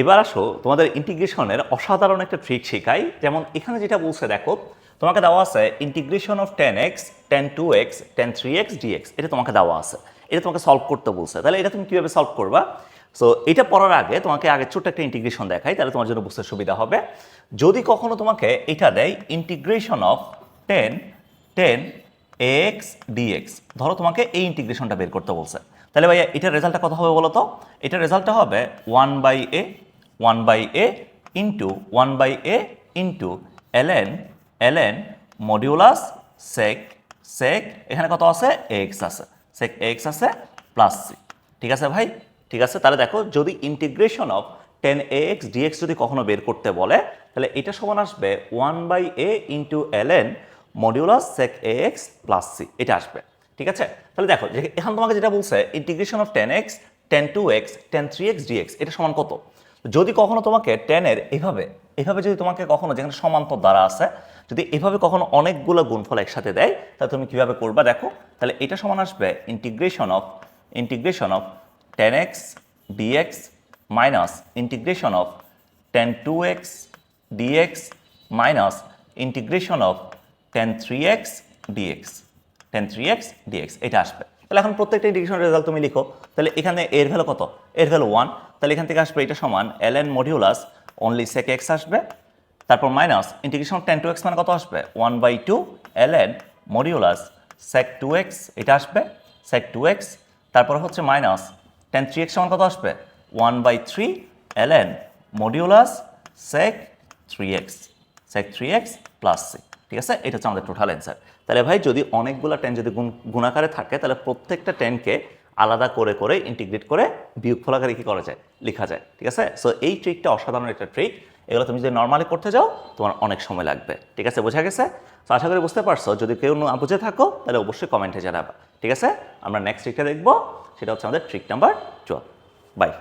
এবার আসো তোমাদের ইন্টিগ্রেশনের অসাধারণ একটা ট্রিক শেখাই। যেমন এখানে যেটা বলছে দেখো, তোমাকে দেওয়া আছে integration of 10x tan 2x tan 3x dx, এটা তোমাকে দেওয়া আছে, এটা তোমাকে সলভ করতে বলছে। তাহলে এটা তুমি কীভাবে সলভ করবা? সো এটা পড়ার আগে তোমাকে আগে ছোট্ট একটা ইন্টিগ্রেশন দেখাই, তাহলে তোমার জন্য বুঝতে সুবিধা হবে। যদি কখনো তোমাকে এটা দেয় ইন্টিগ্রেশন অফ 10 x dx, ধরো তোমাকে এই ইন্টিগ্রেশনটা বের করতে বলছে, তাহলে ভাইয়া এটার রেজাল্টটা কত হবে বলো তো? এটার রেজাল্টটা হবে 1/a into 1/a into ln modulus sec এখানে কত আছে? x আছে, sec x আছে প্লাস c। ঠিক আছে ভাই? ঠিক আছে, তাহলে দেখো যদি ইন্টিগ্রেশন অফ 10ax dx যদি কখনো বের করতে বলে, তাহলে এটা সমান আসবে 1/a into ln modulus sec ax plus c, এটা আসবে। ঠিক আছে, তাহলে দেখো যে এখন তোমাকে যেটা বলছে integration of 10x tan 2x tan 3x dx, এটা সমান কত? যদি কখনো তোমাকে tan এর এভাবে যদি তোমাকে কখনো যেখানে সমান্তর দ্বারা আছে, যদি এভাবে কখনো অনেকগুলো গুণফল একসাথে দেয়, তাহলে তুমি কিভাবে করবা দেখো। তাহলে এটা সমান আসবে integration of tan x dx minus integration of tan 2x dx minus integration of tan 3x dx, এটা আসবে। তাহলে এখন প্রত্যেকটা ইন্টিগ্রেশনের রেজাল্ট তুমি লিখো। তাহলে এখানে এর ভ্যালু কত? এর ভ্যালু 1, তাহলে এখান থেকে আসবে এটা সমান ln modulus only sec x আসবে, তারপর minus integration of tan 2x মানে কত আসবে? 1/2 ln মডিউলাস sec 2x, এটা আসবে sec 2x, তারপর হচ্ছে মাইনাস tan 3x সমান কত আসবে? 1/3 ln modulus sec 3x plus c। ঠিক আছে, এটা হচ্ছে আমাদের টোটাল অ্যান্সার। তাহলে ভাই যদি অনেকগুলো টেন যদি গুণাকারে থাকে, তাহলে প্রত্যেকটা টেনকে আলাদা করে করে ইন্টিগ্রেট করে বিয়োগফল আকারে কি করা যায়? লেখা যায়। ঠিক আছে, সো এই ট্রিকটা অসাধারণ একটা ট্রিক। এগুলো তুমি যদি নর্মালি করতে যাও তোমার অনেক সময় লাগবে। ঠিক আছে, বোঝা গেছে? তো আশা করি বুঝতে পারছো। যদি কেউ না বুঝে থাকো তাহলে অবশ্যই কমেন্টে জানাবা। ঠিক আছে, আমরা নেক্সট ট্রিকটা দেখবো, সেটা হচ্ছে আমাদের ট্রিক নাম্বার 12। বাই।